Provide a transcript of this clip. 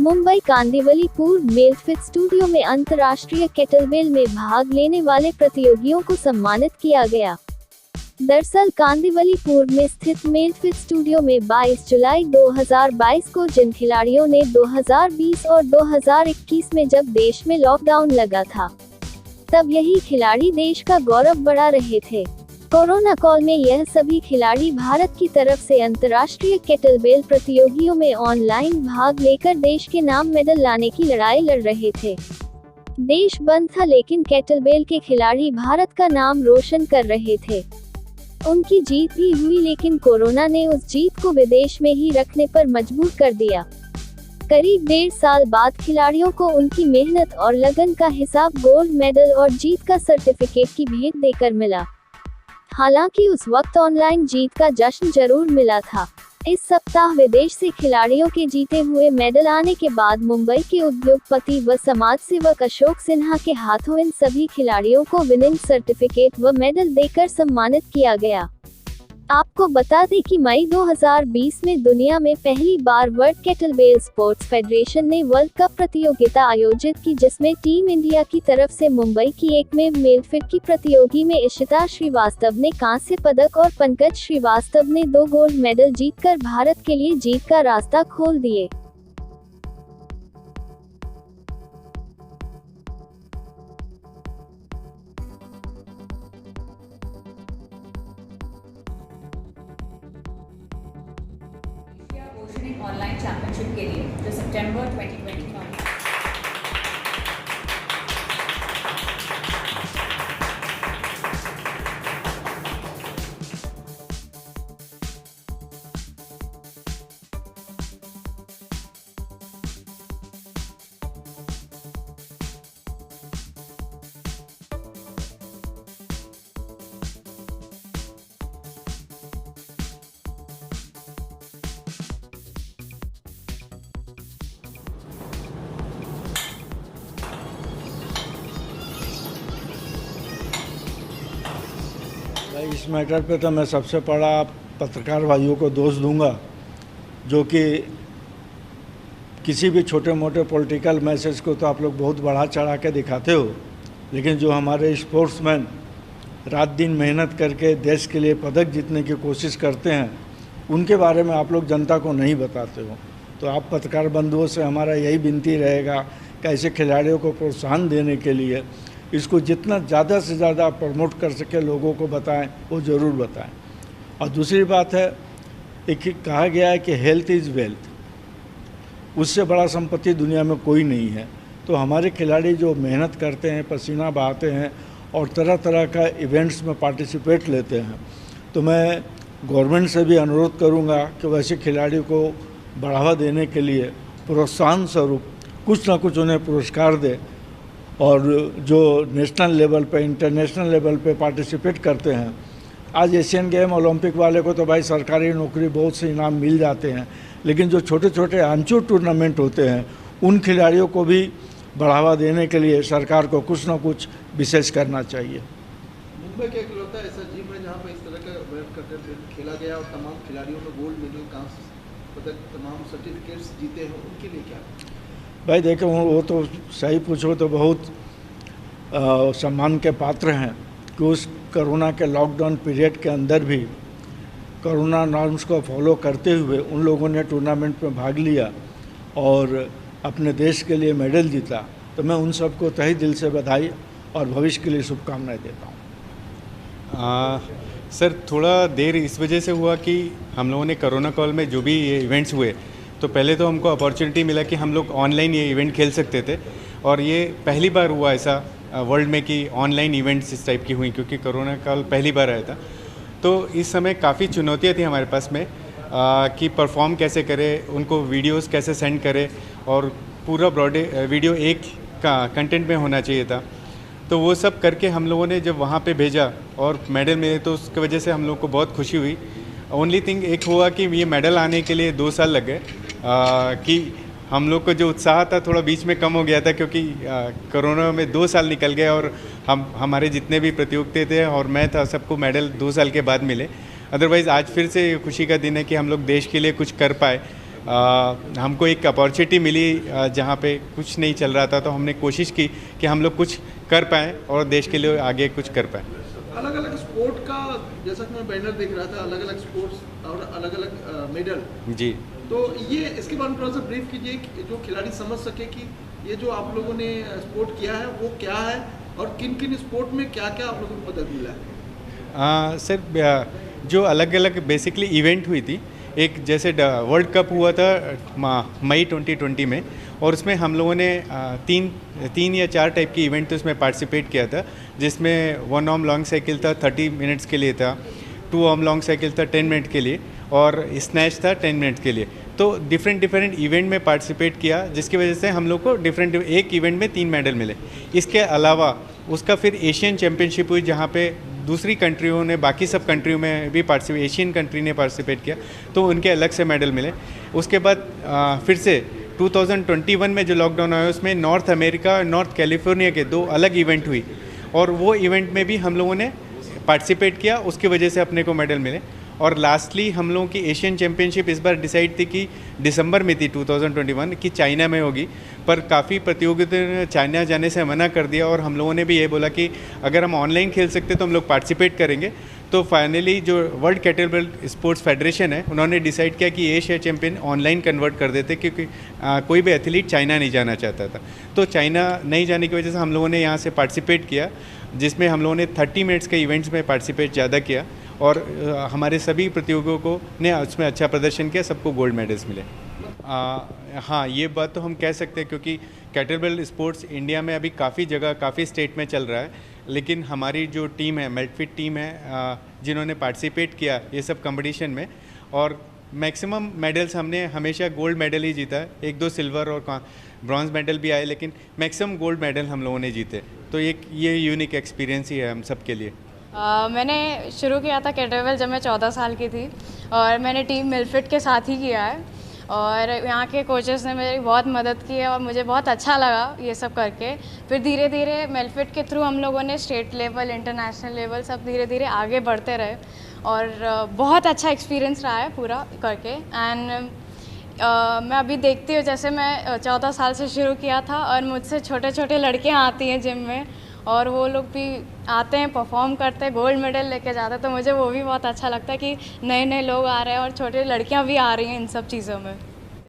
मुंबई कांदिवली पूर्व मेलफिट स्टूडियो में अंतर्राष्ट्रीय केटलबेल में भाग लेने वाले प्रतियोगियों को सम्मानित किया गया। दरअसल कांदिवली पूर्व में स्थित मेलफिट स्टूडियो में 22 जुलाई 2022 को जिन खिलाड़ियों ने 2020 और 2021 में जब देश में लॉकडाउन लगा था, तब यही खिलाड़ी देश का गौरव बढ़ा रहे थे। कोरोना काल में यह सभी खिलाड़ी भारत की तरफ से अंतर्राष्ट्रीय केटलबेल प्रतियोगियों में ऑनलाइन भाग लेकर देश के नाम मेडल लाने की लड़ाई लड़ रहे थे। देश बंद था लेकिन केटलबेल के खिलाड़ी भारत का नाम रोशन कर रहे थे। उनकी जीत भी हुई लेकिन कोरोना ने उस जीत को विदेश में ही रखने पर मजबूर कर दिया। करीब 1.5 साल बाद खिलाड़ियों को उनकी मेहनत और लगन का हिसाब गोल्ड मेडल और जीत का सर्टिफिकेट की भेंट देकर मिला। हालांकि उस वक्त ऑनलाइन जीत का जश्न जरूर मिला था। इस सप्ताह विदेश से खिलाड़ियों के जीते हुए मेडल आने के बाद मुंबई के उद्योगपति व समाज सेवक अशोक सिन्हा के हाथों इन सभी खिलाड़ियों को विनिंग सर्टिफिकेट व मेडल देकर सम्मानित किया गया। आपको बता दें कि मई 2020 में दुनिया में पहली बार वर्ल्ड केटलबेल स्पोर्ट्स फेडरेशन ने वर्ल्ड कप प्रतियोगिता आयोजित की, जिसमें टीम इंडिया की तरफ से मुंबई की एकमेव मेलफिट की प्रतियोगी में इशिता श्रीवास्तव ने कांस्य पदक और पंकज श्रीवास्तव ने 2 गोल्ड मेडल जीतकर भारत के लिए जीत का रास्ता खोल दिए। ऑनलाइन चैंपियनशिप के लिए जो सितंबर 2020 में इस मैटर पे तो मैं सबसे बड़ा पत्रकार भाइयों को दोष दूंगा, जो कि किसी भी छोटे मोटे पॉलिटिकल मैसेज को तो आप लोग बहुत बढ़ा चढ़ा के दिखाते हो, लेकिन जो हमारे स्पोर्ट्समैन रात दिन मेहनत करके देश के लिए पदक जीतने की कोशिश करते हैं, उनके बारे में आप लोग जनता को नहीं बताते हो। तो आप पत्रकार बंधुओं से हमारा यही विनती रहेगा कि ऐसे खिलाड़ियों को प्रोत्साहन देने के लिए इसको जितना ज़्यादा से ज़्यादा प्रमोट कर सके लोगों को बताएं, वो ज़रूर बताएं। और दूसरी बात है, एक कहा गया है कि हेल्थ इज़ वेल्थ, उससे बड़ा संपत्ति दुनिया में कोई नहीं है। तो हमारे खिलाड़ी जो मेहनत करते हैं, पसीना बहाते हैं और तरह तरह का इवेंट्स में पार्टिसिपेट लेते हैं, तो मैं गवर्नमेंट से भी अनुरोध करूंगा कि वैसे खिलाड़ियों को बढ़ावा देने के लिए प्रोत्साहन स्वरूप कुछ ना कुछ उन्हें पुरस्कार दे, और जो नेशनल लेवल पे, इंटरनेशनल लेवल पे पार्टिसिपेट करते हैं। आज एशियन गेम, ओलंपिक वाले को तो भाई सरकारी नौकरी, बहुत से इनाम मिल जाते हैं, लेकिन जो छोटे छोटे आमचूर टूर्नामेंट होते हैं, उन खिलाड़ियों को भी बढ़ावा देने के लिए सरकार को कुछ ना कुछ विशेष करना चाहिए। मुंबई क्या इकलौता ऐसा जिम है जहाँ पर इस तरह का वर्ल्ड कप खेला गया और तमाम खिलाड़ियों ने गोल्ड मेडल, कांस्य पदक, तमाम सर्टिफिकेट्स जीते हैं, उनके लिए क्या? भाई देखो, वो तो सही पूछो तो बहुत सम्मान के पात्र हैं कि उस कोरोना के लॉकडाउन पीरियड के अंदर भी कोरोना नॉर्म्स को फॉलो करते हुए उन लोगों ने टूर्नामेंट में भाग लिया और अपने देश के लिए मेडल जीता। तो मैं उन सबको तहे दिल से बधाई और भविष्य के लिए शुभकामनाएं देता हूँ। सर, थोड़ा देर इस वजह से हुआ कि हम लोगों ने कोरोना काल में जो भी ये इवेंट्स हुए, तो पहले तो हमको अपॉर्चुनिटी मिला कि हम लोग ऑनलाइन ये इवेंट खेल सकते थे, और ये पहली बार हुआ ऐसा वर्ल्ड में कि ऑनलाइन इवेंट्स इस टाइप की हुई, क्योंकि कोरोना काल पहली बार आया था। तो इस समय काफ़ी चुनौतियाँ थी हमारे पास में कि परफॉर्म कैसे करें, उनको वीडियोस कैसे सेंड करें, और पूरा वीडियो एक का कंटेंट में होना चाहिए था। तो वो सब करके हम लोगों ने जब वहाँ पे भेजा और मेडल मिले, तो उसकी वजह से हम लोग को बहुत खुशी हुई। ओनली थिंग एक हुआ कि ये मेडल आने के लिए 2 साल लग गए, कि हम लोग को जो उत्साह था थोड़ा बीच में कम हो गया था, क्योंकि कोरोना में 2 साल निकल गए और हमारे जितने भी प्रतियोगिता थे और मैं था, सबको मेडल 2 साल के बाद मिले। अदरवाइज़ आज फिर से खुशी का दिन है कि हम लोग देश के लिए कुछ कर पाए, हमको एक अपॉर्चुनिटी मिली जहाँ पे कुछ नहीं चल रहा था, तो हमने कोशिश की कि हम लोग कुछ कर पाएँ और देश के लिए आगे कुछ कर पाएँ। अलग अलग स्पोर्ट का, जैसा कि मैं बैनर देख रहा था, अलग अलग स्पोर्ट्स और अलग अलग मेडल। जी, तो ये इसके बारे में थोड़ा सा ब्रीफ कीजिए कि जो खिलाड़ी समझ सके कि ये जो आप लोगों ने स्पोर्ट किया है वो क्या है और किन किन स्पोर्ट में क्या क्या आप लोगों को पदक मिला है। सर जो अलग अलग बेसिकली इवेंट हुई थी, एक जैसे वर्ल्ड कप हुआ था मई 2020 में, और उसमें हम लोगों ने तीन या चार टाइप की इवेंट तो उसमें पार्टिसिपेट किया था, जिसमें 1 आर्म लॉन्ग साइकिल था 30 मिनट्स के लिए था, 2 आर्म लॉन्ग साइकिल था 10 मिनट के लिए, और स्नैच था 10 मिनट के लिए। तो डिफरेंट इवेंट में पार्टिसिपेट किया, जिसकी वजह से हम लोग को एक इवेंट में 3 मेडल मिले। इसके अलावा उसका फिर एशियन चैम्पियनशिप हुई, जहाँ पे दूसरी कंट्रियों ने, बाकी सब कंट्रियों में भी एशियन कंट्री ने पार्टिसिपेट किया, तो उनके अलग से मेडल मिले। उसके बाद फिर से 2021 में जो लॉकडाउन आया उसमें नॉर्थ अमेरिका और नॉर्थ कैलिफोर्निया के 2 अलग इवेंट हुई, और वो इवेंट में भी हम लोगों ने पार्टिसिपेट किया, उसकी वजह से अपने को मेडल मिले। और लास्टली हम लोगों की एशियन चैम्पियनशिप इस बार डिसाइड थी कि दिसंबर में थी 2021 कि चाइना में होगी, पर काफ़ी प्रतियोगिताओं ने चाइना जाने से मना कर दिया, और हम लोगों ने भी ये बोला कि अगर हम ऑनलाइन खेल सकते तो हम लोग पार्टिसिपेट करेंगे। तो फाइनली जो वर्ल्ड केटलबेल स्पोर्ट्स फेडरेशन है, उन्होंने डिसाइड किया कि एशिया चैम्पियन ऑनलाइन कन्वर्ट कर देते, क्योंकि कोई भी एथलीट चाइना नहीं जाना चाहता था। तो चाइना नहीं जाने की वजह से हम लोगों ने यहाँ से पार्टिसिपेट किया, जिसमें हम लोगों ने 30 मिनट्स के इवेंट्स में पार्टिसिपेट ज़्यादा किया, और हमारे सभी प्रतियोगियों को ने उसमें अच्छा प्रदर्शन किया, सबको गोल्ड मेडल्स मिले। हाँ, ये बात तो हम कह सकते हैं, क्योंकि केटलबेल स्पोर्ट्स इंडिया में अभी काफ़ी जगह, काफ़ी स्टेट में चल रहा है, लेकिन हमारी जो टीम है, मेल्टफिट टीम है, जिन्होंने पार्टिसिपेट किया ये सब कंपटीशन में, और मैक्सिमम मेडल्स हमने हमेशा गोल्ड मेडल ही जीता है। 1-2 सिल्वर और ब्रॉन्ज मेडल भी आए, लेकिन मैक्सिमम गोल्ड मेडल हम लोगों ने जीते। तो ये यूनिक एक्सपीरियंस ही है हम सब के लिए। मैंने शुरू किया था केटलबेल जब मैं 14 साल की थी, और मैंने टीम मिलफिट के साथ ही किया है, और यहाँ के कोचेस ने मेरी बहुत मदद की है और मुझे बहुत अच्छा लगा ये सब करके। फिर धीरे धीरे मिलफिट के थ्रू हम लोगों ने स्टेट लेवल, इंटरनेशनल लेवल सब धीरे धीरे आगे बढ़ते रहे, और बहुत अच्छा एक्सपीरियंस रहा है पूरा करके। एंड मैं अभी देखती हूँ, जैसे मैं 14 साल से शुरू किया था, और मुझसे छोटे छोटे लड़कियाँ आती हैं जिम में, और वो लोग भी आते हैं, परफॉर्म करते हैं, गोल्ड मेडल लेके जाते हैं, तो मुझे वो भी बहुत अच्छा लगता है कि नए नए लोग आ रहे हैं और छोटे लड़कियां भी आ रही हैं इन सब चीज़ों में।